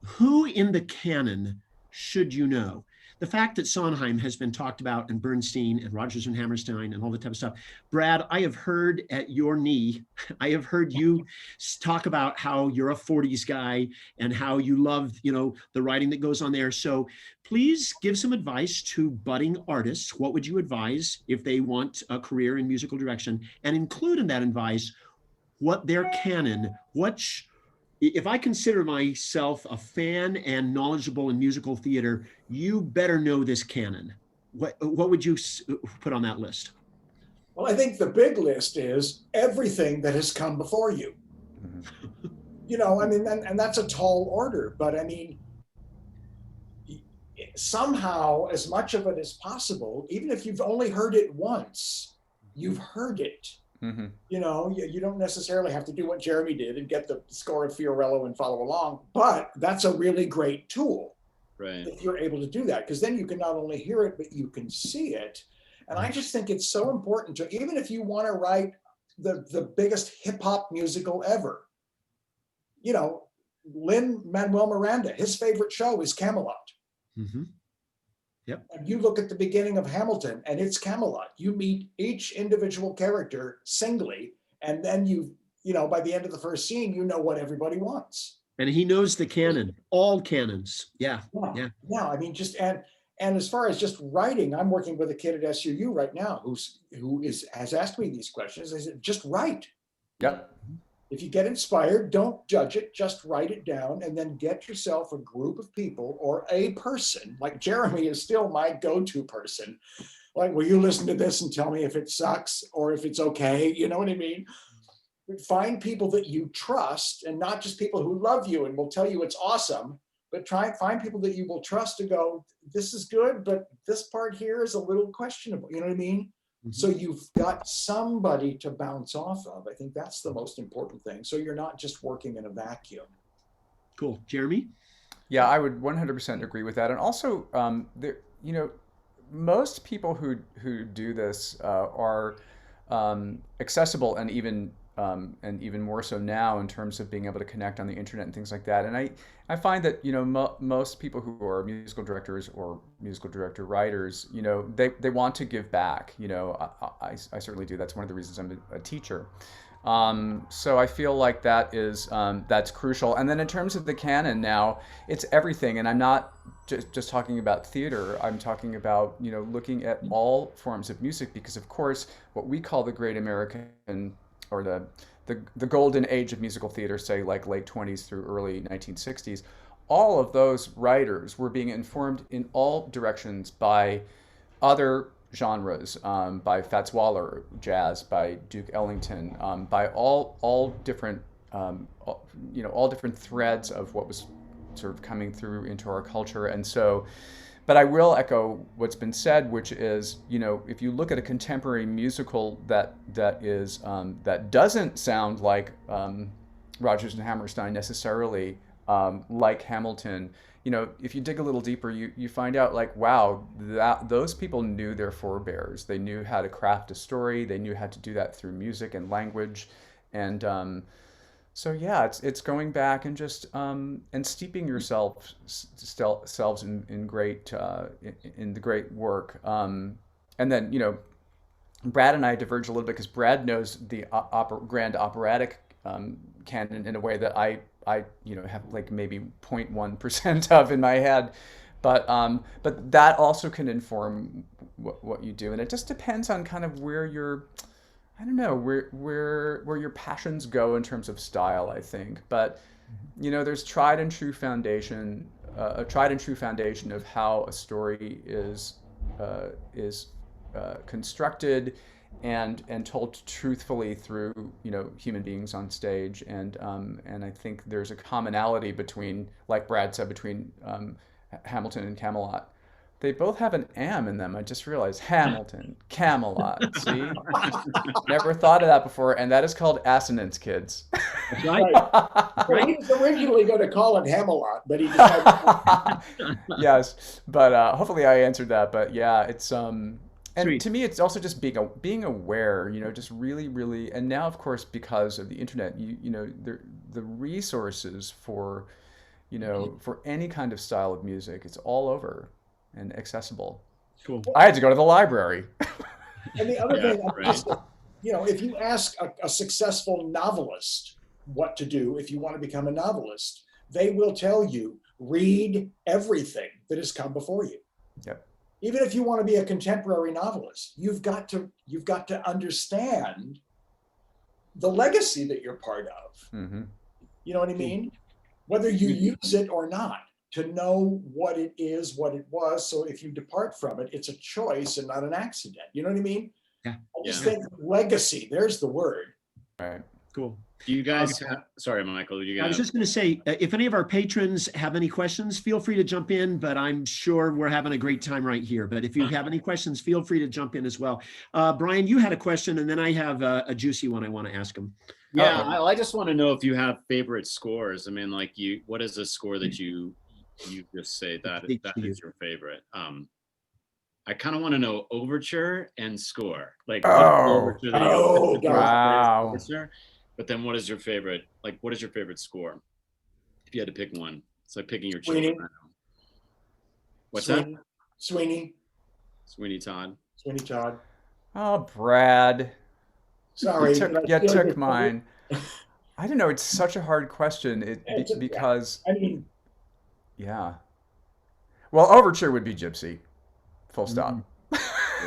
who in the canon should you know? The fact that Sondheim has been talked about, and Bernstein and Rodgers and Hammerstein and all that type of stuff. Brad, I have heard at your knee, I have heard you talk about how you're a 40s guy and how you love, the writing that goes on there. So please give some advice to budding artists. What would you advise if they want a career in musical direction? And include in that advice what their canon, if I consider myself a fan and knowledgeable in musical theater, you better know this canon. What would you put on that list? Well, I think the big list is everything that has come before you. And that's a tall order, but I mean, somehow, as much of it as possible, even if you've only heard it once, you've heard it. Mm-hmm. You don't necessarily have to do what Jeremy did and get the score of Fiorello and follow along, but that's a really great tool, right, if you're able to do that, because then you can not only hear it, but you can see it. And I just think it's so important to, even if you want to write the biggest hip hop musical ever, Lin-Manuel Miranda, his favorite show is Camelot. Mm-hmm. Yep. And you look at the beginning of Hamilton and it's Camelot. You meet each individual character singly, and then by the end of the first scene, you know what everybody wants. And he knows the canon, all canons. Yeah. I mean, and as far as just writing, I'm working with a kid at SUU right now who has asked me these questions. I said, just write. Yep. If you get inspired, don't judge it, just write it down, and then get yourself a group of people or a person. Like Jeremy is still my go-to person. Like, will you listen to this and tell me if it sucks or if it's okay? You know what I mean? Find people that you trust, and not just people who love you and will tell you it's awesome, but try and find people that you will trust to go, this is good, but this part here is a little questionable. You know what I mean? Mm-hmm. So you've got somebody to bounce off of. I think that's the most important thing. So you're not just working in a vacuum. Cool. Jeremy? Yeah, I would 100% agree with that. And also, most people who do this are accessible, and even more so now in terms of being able to connect on the internet and things like that. And I find that most people who are musical directors or musical director writers, they want to give back. I certainly do. That's one of the reasons I'm a teacher. So I feel like that's crucial. And then in terms of the canon now, it's everything. And I'm not just talking about theater. I'm talking about, looking at all forms of music, because of course, what we call the Great American, or the golden age of musical theater, say like late 20s through early 1960s, all of those writers were being informed in all directions by other genres, by Fats Waller, jazz, by Duke Ellington, by all different, all different threads of what was sort of coming through into our culture. And so, but I will echo what's been said, which is, if you look at a contemporary musical that doesn't sound like Rodgers and Hammerstein necessarily, like Hamilton, if you dig a little deeper, you find out like, wow, those people knew their forebears. They knew how to craft a story. They knew how to do that through music and language, and so yeah, it's going back and just and steeping yourselves in great in the great work, and then Brad and I diverge a little bit because Brad knows the grand operatic canon in a way that I have like maybe 0.1% of in my head, but that also can inform what you do, and it just depends on kind of where your where your passions go in terms of style, I think. But there's a tried and true foundation of how a story is constructed and told truthfully through human beings on stage, and I think there's a commonality between, like Brad said, between Hamilton and Camelot. They both have an am in them. I just realized Hamilton, Camelot. See, never thought of that before, and that is called assonance, kids. That's right. Well, he was originally going to call it Hamelot, but he decided. Yes, but hopefully I answered that. But yeah, it's and Sweet. to me, it's also just being aware. You know, just really, really, and now of course because of the internet, you know the resources for for any kind of style of music, it's all over and accessible. Cool. I had to go to the library. And the other Yeah, thing, right. if you ask a successful novelist what to do if you want to become a novelist, they will tell you, read everything that has come before you. Yep. Even if you want to be a contemporary novelist, you've got to understand the legacy that you're part of. Mm-hmm. You know what I mean? Whether you use it or not, to know what it is, what it was. So if you depart from it, it's a choice and not an accident. You know what I mean? Yeah. I just think legacy, there's the word. Right. Cool. Do you guys have, sorry, Michael, you I was got just going to say, if any of our patrons have any questions, feel free to jump in, but I'm sure we're having a great time right here. But if you have any questions, feel free to jump in as well. Brian, you had a question, and then I have a juicy one I want to ask him. Yeah, I just want to know if you have favorite scores. I mean, like what is a score that you just say that is your favorite? I kind of want to know overture and score. Like what's the overture that you Oh, go, wow. overture, but then what is your favorite? Like what is your favorite score? If you had to pick one, it's like picking your children. Sweeney. What's Sweeney. that? Sweeney. Sweeney Todd. Sweeney Todd. Oh, Brad. Sorry. You took mine. I don't know. It's such a hard question. Because I mean, yeah. Well, overture would be Gypsy. Full stop.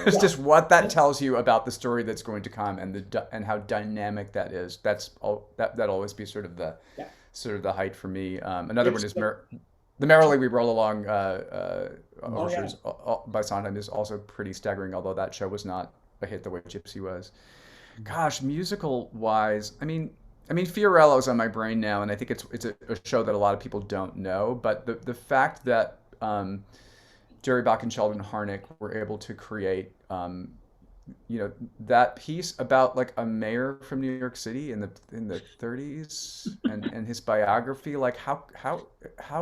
It's just what that tells you about the story that's going to come and how dynamic that is. That'll always be sort of the height for me. Another one is the Merrily We Roll Along overtures by Sondheim is also pretty staggering, although that show was not a hit the way Gypsy was. Gosh, musical wise, I mean Fiorello's on my brain now, and I think it's a show that a lot of people don't know. But the fact that Jerry Bach and Sheldon Harnick were able to create that piece about like a mayor from New York City in the 30s and his biography, like how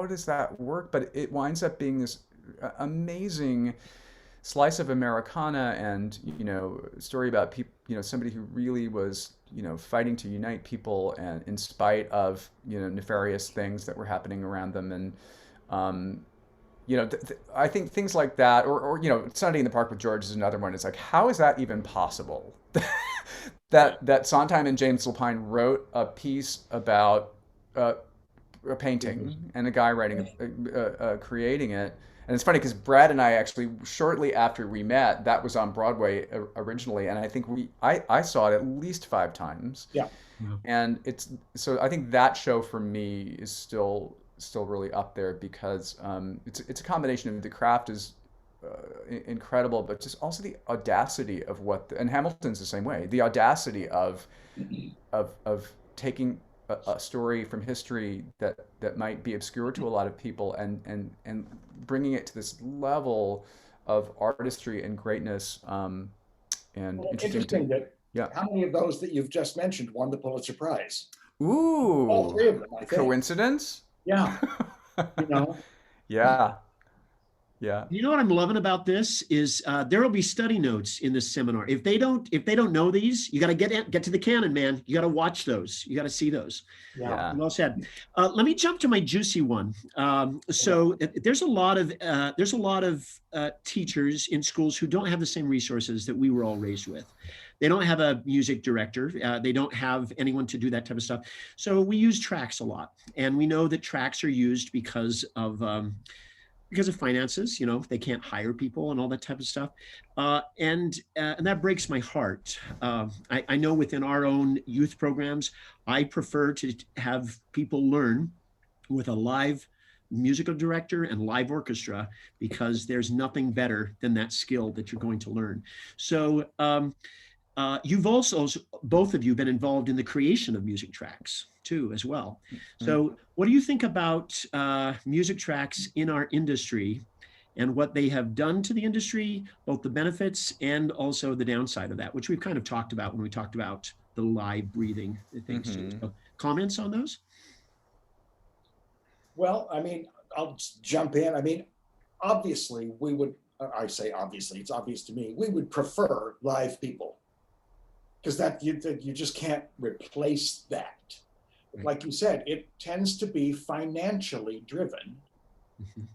does that work? But it winds up being this amazing slice of Americana, and story about people, somebody who really was fighting to unite people, and in spite of nefarious things that were happening around them. And I think things like that, or Sunday in the Park with George is another one. It's like, how is that even possible? that Sondheim and James Lapine wrote a piece about a painting and a guy creating it. And it's funny because Brad and I actually, shortly after we met, that was on Broadway originally, and I think I saw it at least 5 times. Yeah. And so I think that show for me is still really up there, because it's a combination of the craft is incredible, but just also the audacity of and Hamilton's the same way, the audacity of taking a story from history that might be obscure to a lot of people, and bringing it to this level of artistry and greatness. Interesting that how many of those that you've just mentioned won the Pulitzer Prize? Ooh, all 3 of them, I think. Coincidence? Yeah. Yeah. Yeah. You know what I'm loving about this is there will be study notes in this seminar. If they don't know these, you got to get to the canon, man. You got to watch those. You got to see those. Yeah. Well said. Let me jump to my juicy one. So there's a lot of teachers in schools who don't have the same resources that we were all raised with. They don't have a music director. They don't have anyone to do that type of stuff. So we use tracks a lot, and we know that tracks are used because of finances. They can't hire people and all that type of stuff, and that breaks my heart. I know within our own youth programs, I prefer to have people learn with a live musical director and live orchestra, because there's nothing better than that skill that you're going to learn. So you've also, both of you, been involved in the creation of music tracks too, as well. So what do you think about music tracks in our industry, and what they have done to the industry, both the benefits and also the downside of that, which we've kind of talked about when we talked about the live breathing things too. So comments on those? Well, I mean, I'll just jump in. I mean, obviously, we would, I say obviously, it's obvious to me, we would prefer live people because that you just can't replace that. Right. Like you said, it tends to be financially driven,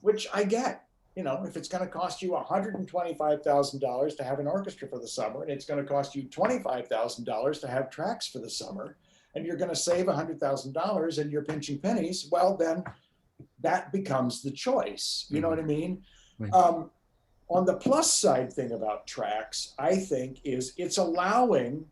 which I get. You know, if it's going to cost you $125,000 to have an orchestra for the summer, and it's going to cost you $25,000 to have tracks for the summer, and you're going to save $100,000 and you're pinching pennies, well, then that becomes the choice. You know what I mean? Right. On the plus side thing about tracks, I think, is it's allowing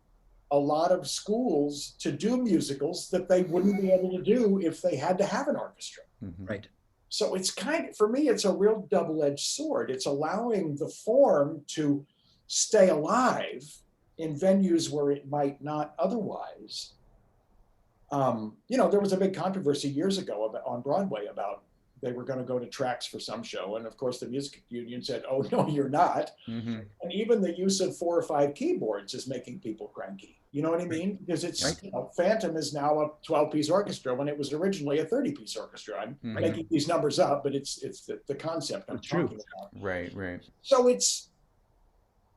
a lot of schools to do musicals that they wouldn't be able to do if they had to have an orchestra. Right. So it's kind of, for me, it's a real double-edged sword. It's allowing the form to stay alive in venues where it might not otherwise. You know, there was a big controversy years ago on Broadway about they were going to go to tracks for some show. And of course, the music union said, oh, no, you're not. And even the use of 4 or 5 keyboards is making people cranky. You know what I mean? Because it's, you know, Phantom is now a 12-piece orchestra when it was originally a 30-piece orchestra. I'm making these numbers up, but it's the concept I'm talking about. Right. So it's,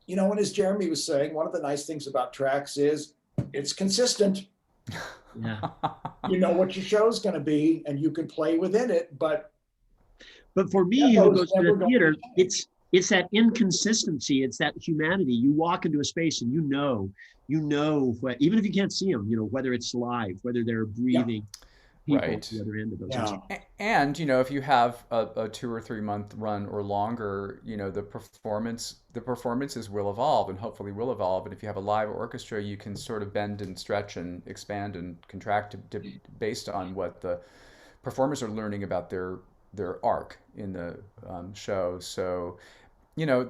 you know, and as Jeremy was saying, one of the nice things about tracks is it's consistent. Yeah. You know what your show's going to be, and you can play within it. But for me, who goes to the theater, it's that inconsistency. It's that humanity. You walk into a space and you know, even if you can't see them, you know, whether it's live, whether they're breathing people at the other end of those. And, you know, if you have a 2 or 3 month run or longer, you know, the performances will evolve and hopefully will evolve. And if you have a live orchestra, you can sort of bend and stretch and expand and contract based on what the performers are learning about their arc in the show. So, you know,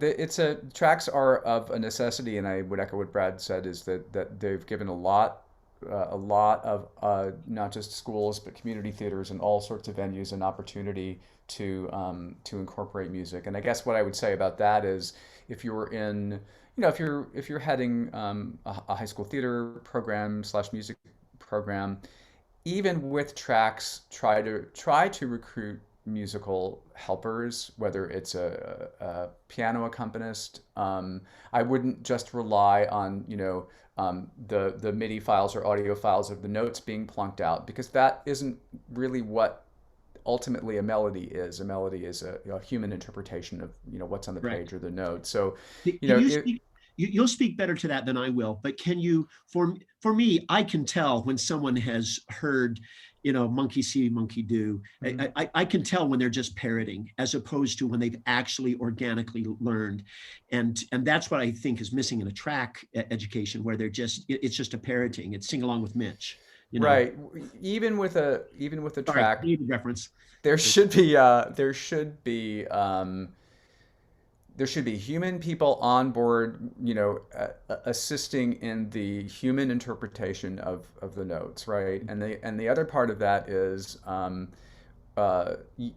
tracks are of a necessity, and I would echo what Brad said, is that they've given a lot of not just schools but community theaters and all sorts of venues an opportunity to incorporate music. And I guess what I would say about that is, if you're in, you know, if you're heading a high school theater program / music program, even with tracks, try to recruit musical helpers, whether it's a piano accompanist. I wouldn't just rely on, you know, the MIDI files or audio files of the notes being plunked out, because that isn't really what ultimately a melody is. A melody is a human interpretation of, you know, what's on the page or the note. So, you'll speak better to that than I will, but can you, for me, I can tell when someone has heard, you know, monkey see, monkey do. I can tell when they're just parroting, as opposed to when they've actually organically learned. And that's what I think is missing in a track education, where it's just a parroting. It's sing along with Mitch. You know? Right. Even with a track, reference. There should be human people on board, you know, assisting in the human interpretation of the notes, right? And the other part of that is,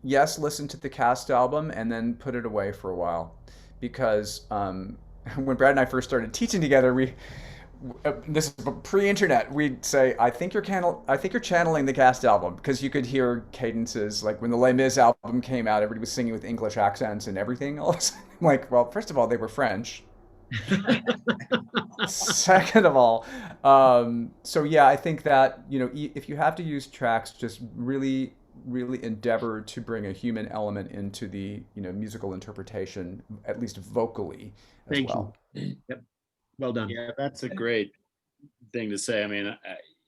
yes, listen to the cast album and then put it away for a while, because when Brad and I first started teaching together, this is pre-internet, we'd say, I think you're channeling the cast album, because you could hear cadences. Like when the Les Mis album came out, everybody was singing with English accents and everything. All of a sudden, I'm like, well, first of all, they were French. Second of all, so yeah, I think that, you know, if you have to use tracks, just really endeavor to bring a human element into the, you know, musical interpretation, at least vocally as Thank well. you. Yep. Well done. Yeah, that's a great thing to say. I mean,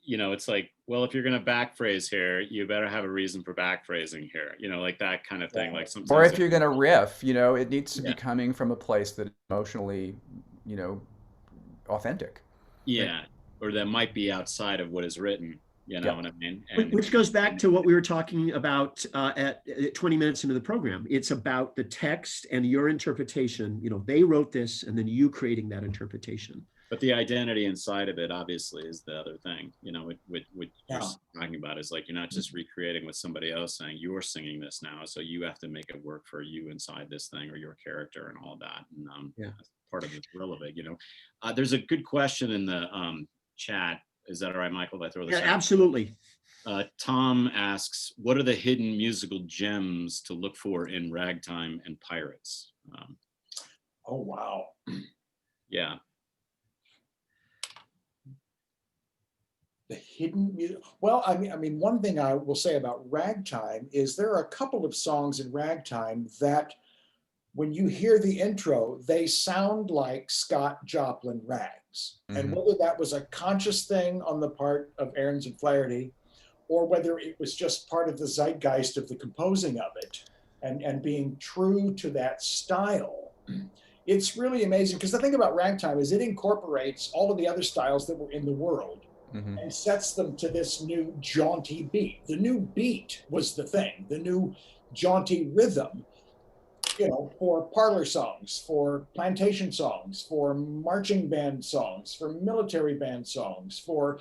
you know, it's like, well, if you're going to backphrase here, you better have a reason for backphrasing here, you know, like that kind of thing. Like sometimes, or if you're going to riff, you know, it needs to be coming from a place that is emotionally, you know, authentic. Yeah, or that might be outside of what is written. You know what I mean? And which goes back to what we were talking about at 20 minutes into the program. It's about the text and your interpretation. You know, they wrote this, and then you creating that interpretation. But the identity inside of it, obviously, is the other thing. What Yeah. you're talking about is like, you're not just recreating what somebody else saying, you're singing this now. So you have to make it work for you inside this thing, or your character and all that. And Yeah. that's part of the thrill of it, There's a good question in the chat. Is that all right, Michael, if I throw this Yeah, out? absolutely. Tom asks, what are the hidden musical gems to look for in Ragtime and Pirates? Oh, wow. Yeah. The hidden music. Well, I mean, one thing I will say about Ragtime is there are a couple of songs in Ragtime that when you hear the intro, they sound like Scott Joplin rags. And whether that was a conscious thing on the part of Ahrens and Flaherty, or whether it was just part of the zeitgeist of the composing of it and being true to that style, it's really amazing. Because the thing about Ragtime is it incorporates all of the other styles that were in the world and sets them to this new jaunty beat. The new beat was the thing, the new jaunty rhythm, for parlor songs, for plantation songs, for marching band songs, for military band songs, for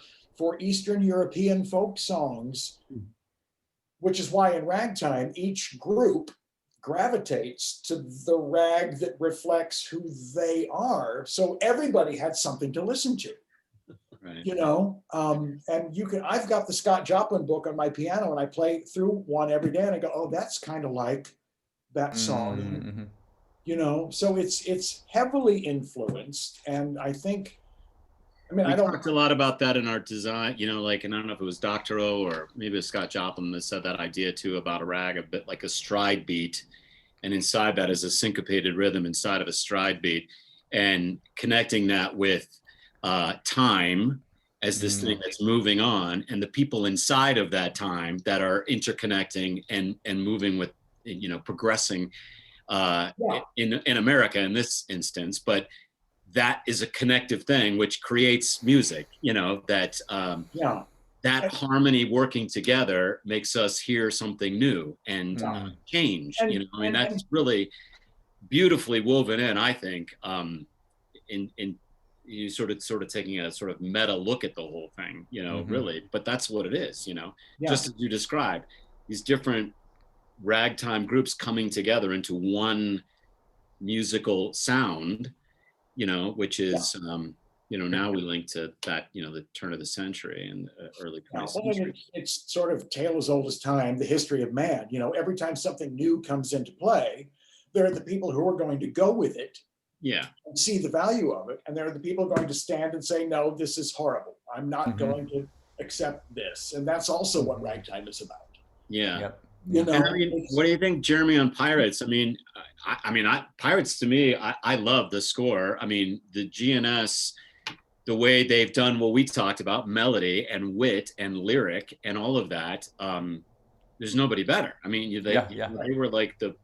Eastern European folk songs, which is why in Ragtime, each group gravitates to the rag that reflects who they are. So everybody had something to listen to. Right. And I've got the Scott Joplin book on my piano and I play through one every day and I go, oh, that's kind of like that song, so it's heavily influenced. And I think, we talked a lot about that in our design, and I don't know if it was Dr. O or maybe it was Scott Joplin that said that idea too about a rag, a bit like a stride beat. And inside that is a syncopated rhythm inside of a stride beat, and connecting that with time as this thing that's moving on, and the people inside of that time that are interconnecting and moving with, progressing in America in this instance. But that is a connective thing which creates music, that harmony working together makes us hear something new and change. That's really beautifully woven in, I think, in you sort of taking a sort of meta look at the whole thing, really. But that's what it is, just as you described, these different ragtime groups coming together into one musical sound, which is, now we link to that, the turn of the century and early 20th century. It's sort of tale as old as time, the history of man. Every time something new comes into play, there are the people who are going to go with it and see the value of it. And there are the people going to stand and say, no, this is horrible. I'm not going to accept this. And that's also what ragtime is about. Yeah. Yep. What do you think, Jeremy, on Pirates? Pirates, to me, I love the score. The GNS, the way they've done what we talked about, melody and wit and lyric and all of that, there's nobody better. They were like the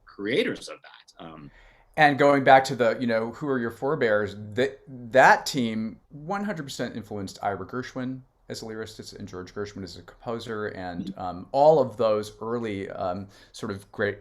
creators of that. And going back to the, who are your forebears, that team 100% influenced Ira Gershwin as a lyricist and George Gershwin as a composer, and all of those early sort of great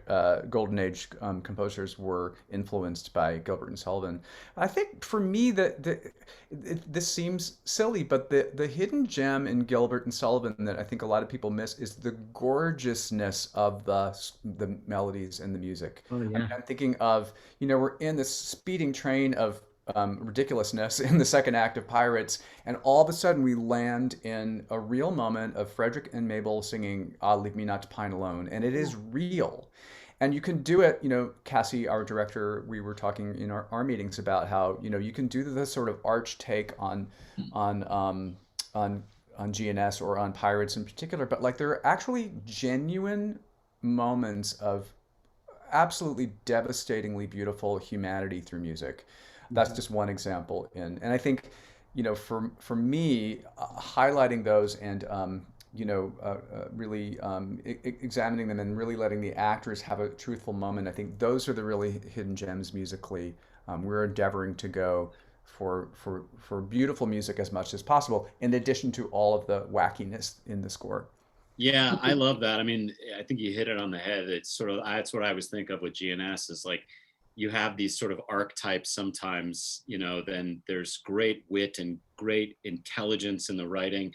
golden age composers were influenced by Gilbert and Sullivan. I think for me this seems silly, but the hidden gem in Gilbert and Sullivan that I think a lot of people miss is the gorgeousness of the melodies and the music. Oh, yeah. I'm thinking of, we're in this speeding train of ridiculousness in the second act of Pirates, and all of a sudden we land in a real moment of Frederick and Mabel singing Leave Me Not to Pine Alone, and it is real. And you can do it, Cassie, our director, we were talking in our meetings about how, you can do the sort of arch take on GNS or on Pirates in particular, but like there are actually genuine moments of absolutely devastatingly beautiful humanity through music. That's just one example. And I think, for me, highlighting those and, really examining them and really letting the actors have a truthful moment, I think those are the really hidden gems musically. We're endeavoring to go for beautiful music as much as possible, in addition to all of the wackiness in the score. Yeah, I love that. I think you hit it on the head. It's sort of, that's what I always think of with GNS is like, you have these sort of archetypes sometimes, you know, then there's great wit and great intelligence in the writing,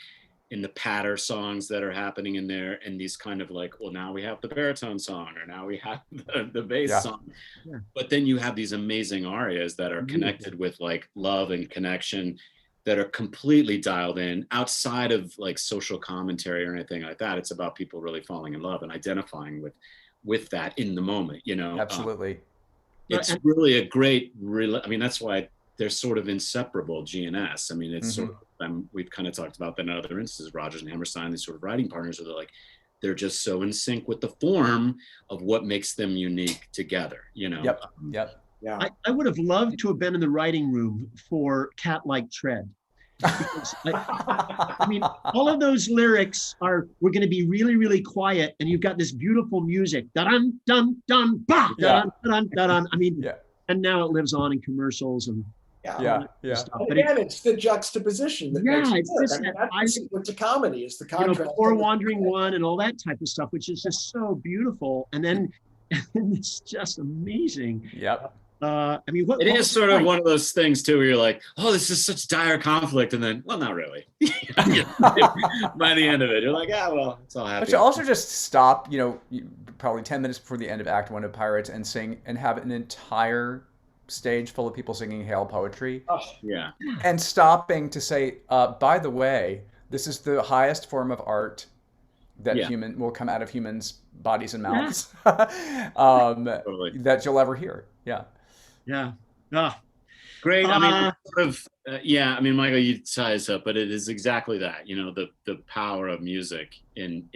in the patter songs that are happening in there, and these kind of like, well, now we have the baritone song, or now we have the bass song. Yeah. But then you have these amazing arias that are connected with like love and connection, that are completely dialed in outside of like social commentary or anything like that. It's about people really falling in love and identifying with that in the moment, you know. Absolutely. It's really a great, I mean, that's why they're sort of inseparable, G&S. I mean, it's sort of, we've kind of talked about that in other instances, Rodgers and Hammerstein, these sort of writing partners, are like, they're just so in sync with the form of what makes them unique together, you know? Yep. Yep. Yeah. I would have loved to have been in the writing room for Cat-Like Tread. Because I mean, all of those lyrics are, we're going to be really, really quiet, and you've got this beautiful music. Dun dun dun ba dun dun dun. I mean, and now it lives on in commercials and stuff. But again, it's the juxtaposition that makes it work. It's I mean, that's with the comedy, is the contrast. You know, Poor Wandering One and all that type of stuff, which is just so beautiful. And then it's just amazing. Yep. I mean, it is sort of one of those things too, where you're like, oh, this is such dire conflict, and then, well, not really. By the end of it, you're like, ah, well, it's all happy. But you also just stop, you know, probably 10 minutes before the end of Act 1 of Pirates, and sing and have an entire stage full of people singing Hail Poetry. Oh, yeah. And stopping to say, by the way, this is the highest form of art that human will come out of humans' bodies and mouths Totally. that you'll ever hear. Yeah. Yeah. Great. I mean, sort of, I mean, Michael, you size up, but it is exactly that, you know, the power of music in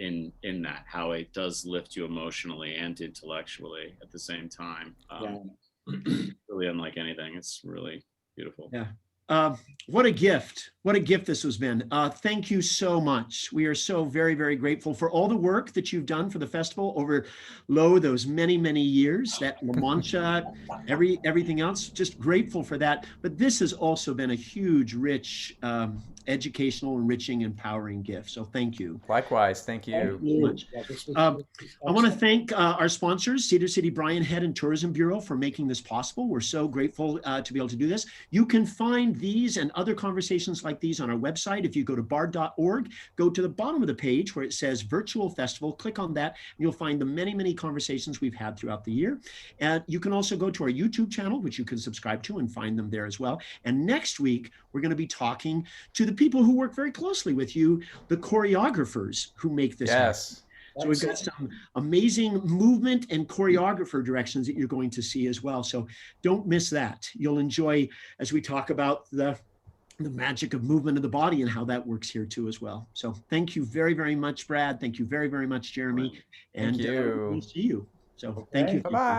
that, how it does lift you emotionally and intellectually at the same time. Really unlike anything. It's really beautiful. Yeah. What a gift. What a gift this has been. Thank you so much. We are so very, very grateful for all the work that you've done for the festival over those many, many years, that La Mancha, everything else, just grateful for that. But this has also been a huge, rich, educational, enriching, empowering gift. So thank you. Likewise. Thank you. I want to thank our sponsors, Cedar City Bryan Head and Tourism Bureau, for making this possible. We're so grateful to be able to do this. You can find these and other conversations like these on our website. If you go to bard.org, go to the bottom of the page where it says Virtual Festival, click on that, and you'll find the many, many conversations we've had throughout the year. And you can also go to our YouTube channel, which you can subscribe to, and find them there as well. And next week, we're going to be talking to the people who work very closely with you, the choreographers who make this happen. So we've got some amazing movement and choreographer directions that you're going to see as well. So don't miss that. You'll enjoy as we talk about the magic of movement of the body and how that works here too as well. So thank you very, very much, Brad. Thank you very, very much, Jeremy. And we'll see you. So thank you. Bye-bye.